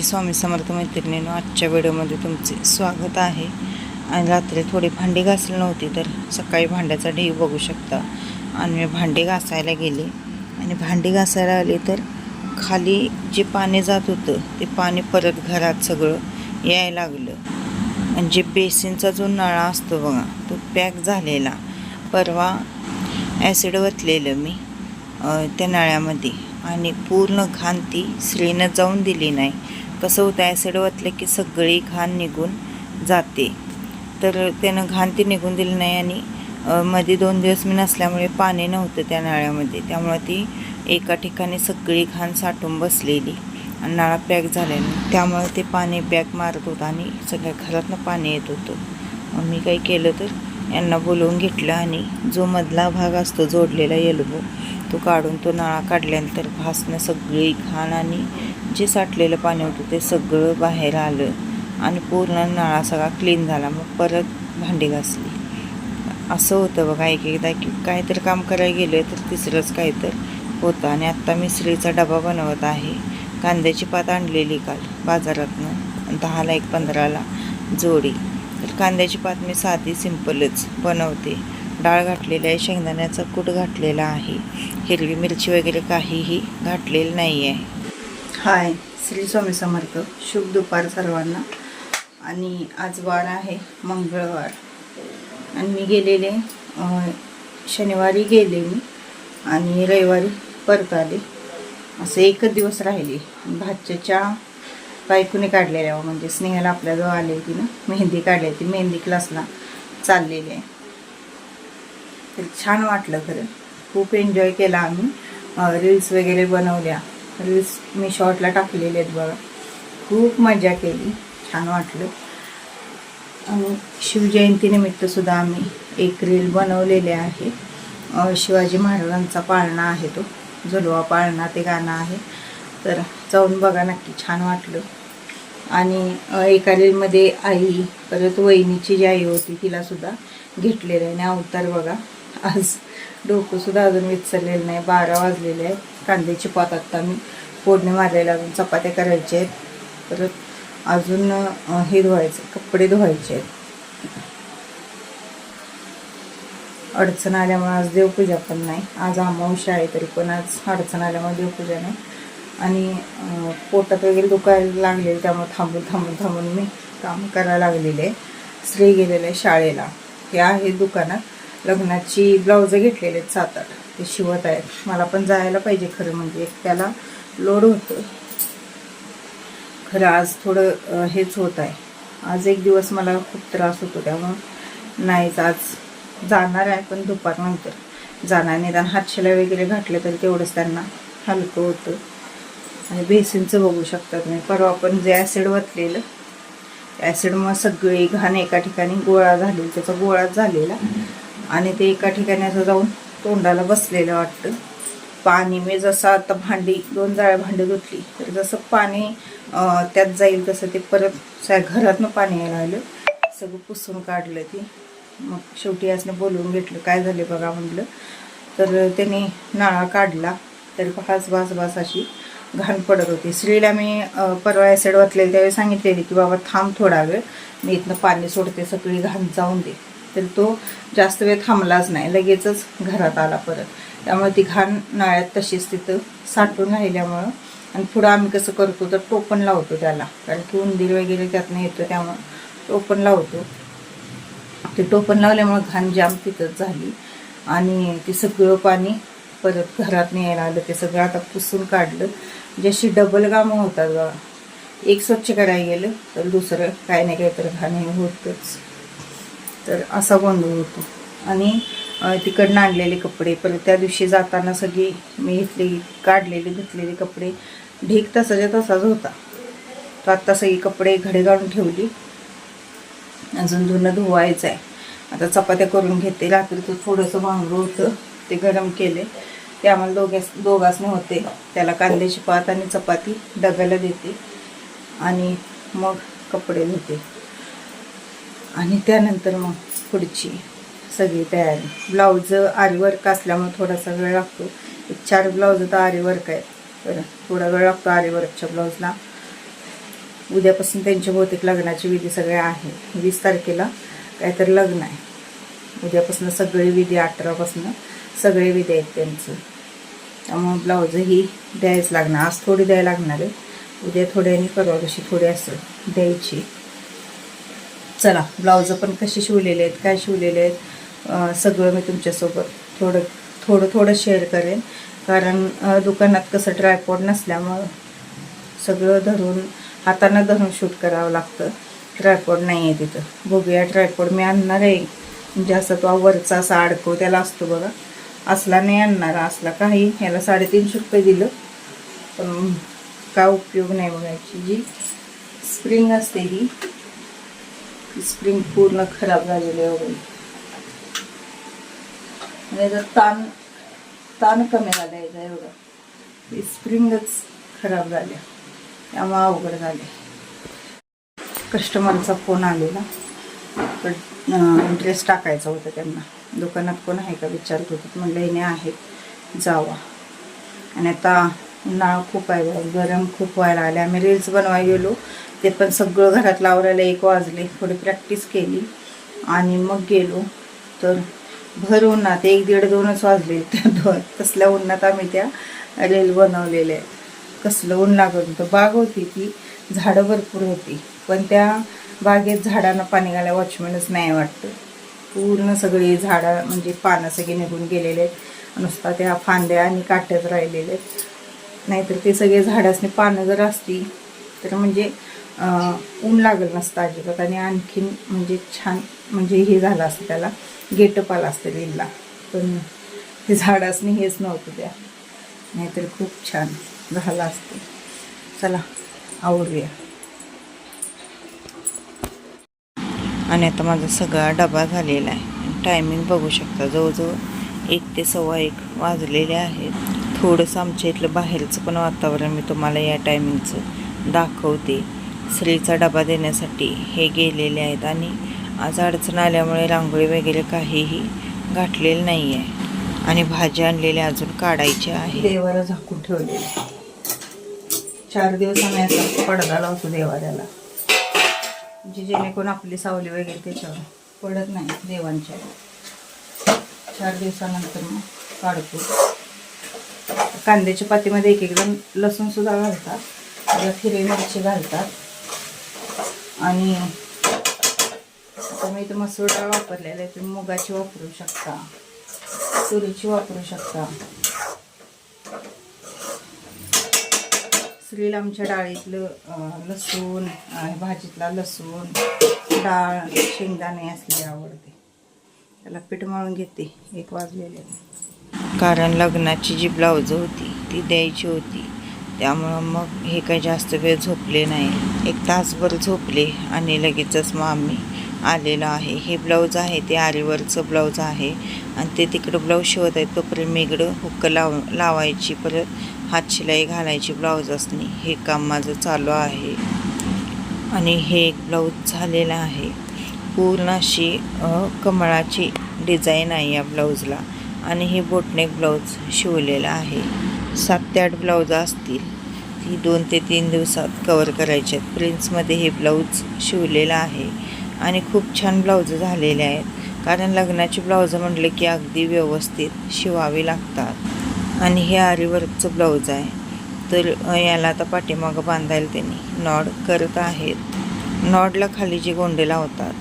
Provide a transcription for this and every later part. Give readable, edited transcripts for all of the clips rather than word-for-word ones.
स्वामी समर्थ मैत्रिणींनो, आजच्या व्हिडिओमध्ये तुमचे स्वागत आहे. आणि रात्री थोडी भांडी घासली नव्हती तर सकाळी भांड्याचा ढीग बघू शकता. आणि मी भांडी घासायला गेले आणि भांडी घासायला आले तर खाली जे पाणी जात होतं ते पाणी परत घरात सगळं यायला लागलं. आणि जे बेसिनचा जो नळा असतो बघा तो पॅक झालेला. परवा ॲसिड वतलेलं मी त्या नळ्यामध्ये आणि पूर्ण घाण ती श्रीनं जाऊन दिली नाही. कसं होतं, ॲसिड वतलं की सगळी घाण निघून जाते, तर त्यानं घाण ती निघून दिली नाही. आणि मध्ये 2 दिवस मी नसल्यामुळे पाणी नव्हतं त्या नळ्यामध्ये, त्यामुळे ती एका ठिकाणी सगळी घाण साठून बसलेली आणि नळा पॅक झालेला, त्यामुळे ते पाणी बॅक मारत होतं आणि सगळ्या घरातनं पाणी येत होतं. मग मी काही केलं तर यांना बोलवून घेतलं आणि जो मधला भाग असतो जोडलेला एल्बो तो काढून तो नळा काढल्यानंतर भासणं सगळी घाण आणि जे साठलेलं पाणी होतं ते सगळं बाहेर आलं आणि पूर्ण नळा सगळा क्लीन झाला. मग परत भांडी घासली. असं होतं बघा, एकदा की काहीतरी काम करायला गेलं तर तिसरंच काहीतरी होतं. आणि आत्ता मी श्रीचा डबा बनवत आहे. कांद्याची पात आणलेली काल बाजारातनं 10ला 1 15ला जोडी. तर कांद्याची पात मी साधी सिंपलच बनवते. डाळ घातलेली आहे, शेंगदाण्याचा कूट घातलेला आहे, हिरवी मिरची वगैरे काहीही घातलेलं नाही आहे. हाय, श्री स्वामी समर्थ. शुभ दुपार सर्वांना. आणि आज वार आहे मंगळवार आणि मी गेलेले शनिवारी गेले मी आणि रविवारी परत आले. असं एकच दिवस राहिले. भाच्याच्या बायकोने काढलेल्या, म्हणजे स्नेहाला आपल्याजवळ आले होती ना, मेहंदी काढली होती, मेहंदी क्लासला चाललेली आहे. तर छान वाटलं खरं, खूप एन्जॉय केला आम्ही. रील्स वगैरे बनवल्या, रील्स मी शॉर्टला टाकलेले आहेत बघा. खूप मजा केली, छान वाटलं. आणि शिवजयंतीनिमित्तसुद्धा आम्ही एक रील बनवलेले आहे. शिवाजी महाराजांचा पाळणा आहे, तो झुलवा पाळणा ते गाणं आहे, तर जाऊन बघा नक्की, छान वाटलं. आणि एका रीलमध्ये आई, परत वहिनीची जी आई होती तिलासुद्धा घेतलेलं आहे. आणि अवतार बघा, आज डोकंसुद्धा अजून विसरलेलं नाही. 12 वाजलेले आहेत. कांद्याची पात आत्ता मी फोडणी मारलेला, अजून चपात्या करायच्या आहेत, परत अजून हे धुवायचं, कपडे धुवायचे आहेत. अडचण आल्यामुळे आज देवपूजा पण नाही. आज अमावस्या आहे तरी पण आज अडचण आल्यामुळे देवपूजा नाही. आणि पोटात वगैरे दुखायला लागले, त्यामुळे थांबून मी काम करायला लागलेले. श्री गेलेले आहे शाळेला. हे आहे दुकानात लग्नाची ब्लाउजं घेतलेले आहेत 7-8, ते शिवत आहेत. मला पण जायला पाहिजे खरं, म्हणजे त्याला लोड होतं खरं. आज थोडं हेच होत आहे. आज एक दिवस मला खूप त्रास होतो, त्यामुळं नाहीच आज जाणार आहे, पण दुपारनंतर जाणार. निदान हातशिला वगैरे घातलं तर तेवढंच त्यांना हलकं होतं. आणि बेसिनचं बघू शकता तुम्ही, परवा आपण जे ॲसिड वतलेलं, ॲसिडमुळे सगळी घाण एका ठिकाणी गोळा झालेला, त्याचा गोळाच झालेला आणि ते एका ठिकाणी असं जाऊन तोंडाला बसलेलं वाटतं. पाणी मी जसं आता 2 जाळ्या भांडी धुतली तर जसं पाणी त्यात जाईल तसं ते परत घरातनं पाणी यायला लागलं. सगळं पुसून काढलं ती. मग शेवटी यासने बोलवून घेतलं, काय झाले बघा म्हटलं. तर त्याने नाळा काढला तर बास अशी घाण पडत होती. श्रीला मी परवा ॲसिड वाटलेली त्यावेळी सांगितलेली की बाबा थांब थोडा वेळ, मी इथनं पाणी सोडते, सगळी घाण जाऊन दे. तर तो जास्त वेळ थांबलाच नाही, लगेचच घरात आला परत. त्यामुळे ती घाण नाळ्यात तशीच तिथं साठून राहिल्यामुळं. आणि पुढं आम्ही कसं करतो तर टोपण लावतो त्याला, कारण की उंदीर वगैरे त्यातनं येतो, त्यामुळं टोपण लावतो. ते टोपण लावल्यामुळं घाण जाम तिथंच झाली आणि ते सगळं पाणी परत घरात यायला आलं. ते सगळं आता पुसून काढलं. जशी डबल कामं होतात बघा, एक स्वच्छ करायला गेलं तर दुसरं काय नाही काय तर घाण हे होतंच. तर असा गोंधळ होतो. आणि तिकडनं आणलेले कपडे परत त्या दिवशी जाताना सगळी मी काढलेले धुतलेले कपडे ढीग तसाच्या तसाच होता. तर आत्ता सगळी कपडे घडी काढून ठेवली, अजून धुणं धुवायचं आहे. आता चपात्या करून घेते. रात्रीचं थोडंसं भांगलं होतं ते गरम केले, ते आम्हाला दोघांसने होते. त्याला कांद्याची पात आणि चपाती डब्याला देते आणि मग कपडे धुते. आणि त्यानंतर मग पुढची सगळी तयारी. ब्लाऊज आरीवर्क असल्यामुळे थोडासा वेळ लागतो. 4 ब्लाऊज तर आरीवर्क आहे, तर थोडा वेळ लागतो आरीवर्कच्या ब्लाऊजला. उद्यापासून त्यांच्या बहुतेक लग्नाची विधी सगळे आहे. 20 तारखेला काहीतरी लग्न आहे. उद्यापासून सगळे विधी 18पासून सगळे विधी आहेत त्यांचं. त्यामुळे ब्लाऊजही द्यायच लागणार. आज थोडी द्यायला लागणार आहे, उद्या थोडी आणि परवा दिवशी थोडी असं द्यायची. चला ब्लाऊज पण कसे शिवलेले आहेत, काय शिवलेले आहेत सगळं मी तुमच्यासोबत थोडं शेअर करेन. कारण दुकानात कसं ट्रायपॉड नसल्यामुळं सगळं धरून हातानं धरून शूट करावं लागतं. ट्रायपॉड नाही आहे तिथं. बघूया ट्रायपॉड मी आणणार आहे. म्हणजे असं तो वरचा असा अडकव त्याला असतो बघा, असला नाही आणणार. असला काही ह्याला 350 रुपये दिलं, पण काय उपयोग नाही बघायची. जी स्प्रिंग असते ही स्प्रिंग पूर्ण खराब झालेली आहे वगैरे. म्हणजे जर ताण कमी झाला याचा एवढा, ही स्प्रिंगच खराब झाल्या, त्यामुळे अवघड झाले. कस्टमरचा फोन आलेला, ड्रेस टाकायचा होता त्यांना. दुकानात कोण आहे का विचारत होतं, म्हणलं हिने आहेत जावा. आणि आता उन्हाळा खूप आहे, गरम खूप व्हायला आले. आम्ही रील्स बनवायला गेलो, ते पण सगळं घरात लावरायला 1 वाजले. थोडी प्रॅक्टिस केली आणि मग गेलो तर भर उन्हात 1, 1:30, 2च वाजले. त्या तसल्या उन्हात आम्ही त्या रील बनवलेल्या आहेत. कसलं ऊन लागत होतं. बाग होती, ती झाडं भरपूर होती, पण त्या बागेत झाडांना पाणी घालायला वॉचमॅनच नाही वाटतं. पूर्ण सगळी झाडं म्हणजे पानं सगळे निघून गेलेले आहेत. नुसता त्या फांद्या आणि काट्याच राहिलेले आहेत. नाहीतर ते सगळे झाडासनी पानं जर असती तर म्हणजे ऊन लागलं नसतं अजिबात. आणि आणखीन म्हणजे छान म्हणजे हे झालं असतं, त्याला गेटअप आला असतं रीलला. पण ते झाडासनी हेच नव्हतं त्या, नाहीतर खूप छान झालं असतं. चला आवडूया. आणि आता माझा सगळा डबा झालेला आहे. टायमिंग बघू शकता, जवळजवळ 1 ते 1:15 वाजलेले आहेत. थोडंसं आमच्या इथलं बाहेरचं पण वातावरण मी तुम्हाला या टायमिंगचं दाखवते. श्रीचा डबा देण्यासाठी हे गेलेले आहेत. आणि आज अडचण आल्यामुळे रांगोळी वगैरे काहीही घातलेलं नाही आहे. आणि भाज्या आणलेल्या अजून काढायच्या आहे. देवाला झाकून ठेवलेले 4 दिवस आम्ही असा पडदा लावतो देवाऱ्याला, म्हणजे जेणेकरून आपली सावली वगैरे त्याच्यावर पडत नाही देवांच्या. 4 दिवसानंतर मग काढतो. कांद्याच्या पातीमध्ये एक जण लसूण सुद्धा घालतात, हिरवी मिरची घालतात. आणि आता मी इथं मसूर डाळ वापरलेला आहे, तुम्ही मुगाची वापरू शकता, तुरीची वापरू शकता. श्रीला आमच्या डाळीतलं लसूण, भाजीतला लसूण, डाळ, शेंगदाणे असलेली आवडते. त्याला पीठ मळून घेते. 1 वाजलेले. कारण लग्नाची जी ब्लाऊज होती ती द्यायची होती, त्यामुळं मग हे काही जास्त वेळ झोपले नाही. 1 तासभर झोपले आणि लगेचच मग आम्ही आलेलो आहे. हे ब्लाऊज आहे ते आरीवरचं ब्लाऊज आहे. आणि ते तिकडं ब्लाऊज शिवत आहेत, तोपर्यंत मी इकडं हुक्क लावायची, परत हातशिलाई घालायची ब्लाऊज असणे, हे काम माझं चालू आहे. आणि हे एक ब्लाऊज झालेलं आहे. पूर्ण अशी कमळाची डिझाईन आहे या ब्लाऊजला. आणि हे बोटनेक ब्लाऊज शिवलेलं आहे. 7 ते 8 ब्लाऊज असतील, ती 2 ते 3 दिवसात कवर करायचे आहेत. प्रिन्समध्ये हे ब्लाऊज शिवलेलं आहे. आणि खूप छान ब्लाऊज झालेले आहेत. कारण लग्नाची ब्लाऊज म्हटलं की अगदी व्यवस्थित शिवावी लागतात. आणि हे आरीवर्कचं ब्लाऊज आहे, तर याला आता पाठीमागं बांधायला त्यांनी नॉड करत आहेत. नॉडला खाली जे गोंडे लावतात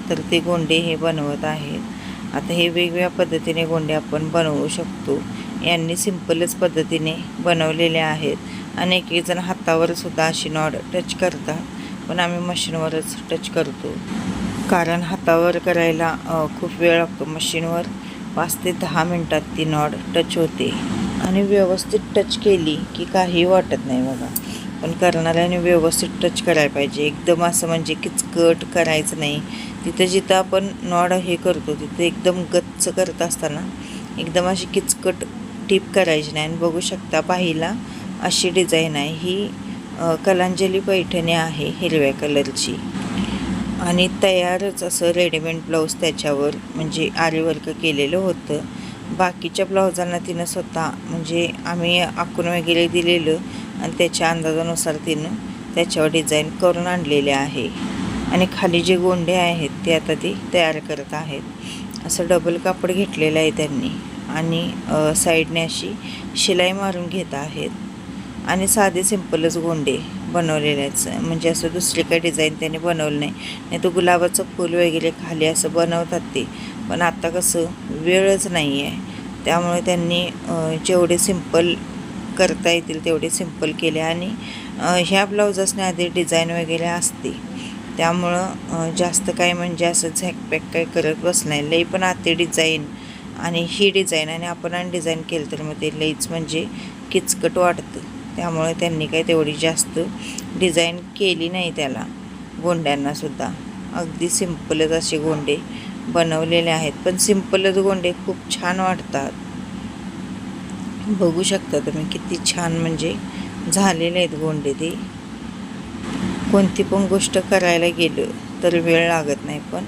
तर ते गोंडे हे बनवत आहेत. आता हे वेगवेगळ्या पद्धतीने गोंडे आपण बनवू शकतो. यांनी सिंपलच पद्धतीने बनवलेले आहेत. आणि एक जण हातावर सुद्धा अशी नॉड टच करतात, पण आम्ही मशीनवरच टच करतो. कारण हातावर करायला खूप वेळ लागतो. मशीनवर 5 ते 10 मिनटात ती नॉड टच होते. आणि व्यवस्थित टच केली की काही वाटत नाही बघा. पण करणाऱ्याने व्यवस्थित टच करायला पाहिजे. एकदम असं म्हणजे किचकट करायचं नाही. तिथं जिथं आपण नॉड हे करतो तिथं एकदम गच्च करत असताना एकदम अशी किचकट टीप करायची नाही. आणि बघू शकता बाहीला अशी डिझाईन आहे. ही कलांजली पैठणी आहे हिरव्या कलरची. आणि तयारच असं रेडीमेड ब्लाऊज त्याच्यावर म्हणजे आरीवर्क केलेलं होतं. बाकीच्या ब्लाऊजांना तिनं स्वतः म्हणजे आम्ही आखून वगैरे दिलेलं आणि त्याच्या अंदाजानुसार तिनं त्याच्यावर डिझाईन करून आणलेले आहे. आणि खाली जे गोंडे आहेत ते आता ती तयार करत आहेत. असं डबल कापड घेतलेलं आहे त्यांनी आणि साईडने अशी शिलाई मारून घेत आहेत. आणि साधे सिंपलच गोंडे बनवलेले आहेत, म्हणजे असं दुसरी काही डिझाईन त्यांनी बनवलं नाही तर गुलाबाचं फूल वगैरे खाली असं बनवतात ते, पण आता कसं वेळच नाही आहे, त्यामुळे त्यांनी जेवढे सिंपल करता येतील तेवढे सिंपल केले. आणि ह्या ब्लाऊजसने आधी डिझाईन वगैरे असते, त्यामुळं जास्त काय म्हणजे असं झॅकपॅक काय करत बसणार लई, पण आते डिझाईन आणि ही डिझाईन आणि आपण डिझाईन केलं तर मग ते लईच म्हणजे किचकट वाटतं. त्यामुळे त्यांनी काही तेवढी जास्त डिझाईन केली नाही त्याला. गोंड्यांनासुद्धा अगदी सिंपलच असे गोंडे बनवलेले आहेत, पण सिंपलच गोंडे खूप छान वाटतात. बघू शकता तुम्ही किती छान म्हणजे झालेले आहेत गोंडे. ते कोणती पण गोष्ट करायला गेलं तर वेळ लागत नाही, पण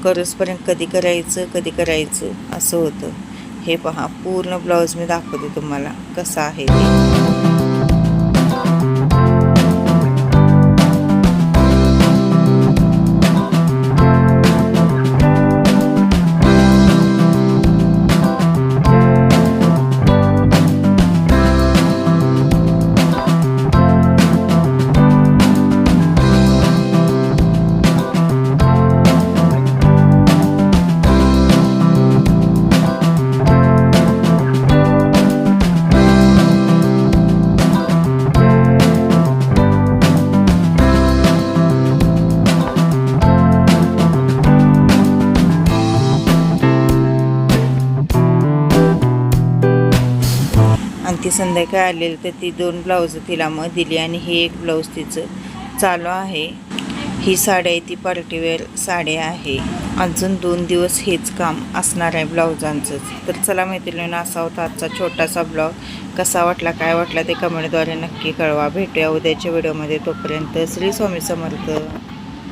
करूसपर्यंत कधी करायचं असं होतं. हे पहा, पूर्ण ब्लाऊज मी दाखवते तुम्हाला कसं आहे ते. आणि ती संध्याकाळी आलेली तर ती 2 ब्लाऊज तिला मग दिली आणि हे एक ब्लाऊज तिचं चालू आहे. ही साडी आहे ती पार्टीवेअर साडी आहे. अजून 2 दिवस हेच काम असणार आहे ब्लाऊजांचंच. तर चला मैत्रिणींनो, असा होता आजचा छोटासा ब्लॉग. कसा वाटला काय वाटला ते कमेंटद्वारे नक्की कळवा. भेटूया उद्याच्या व्हिडिओमध्ये. तोपर्यंत श्री स्वामी समर्थ.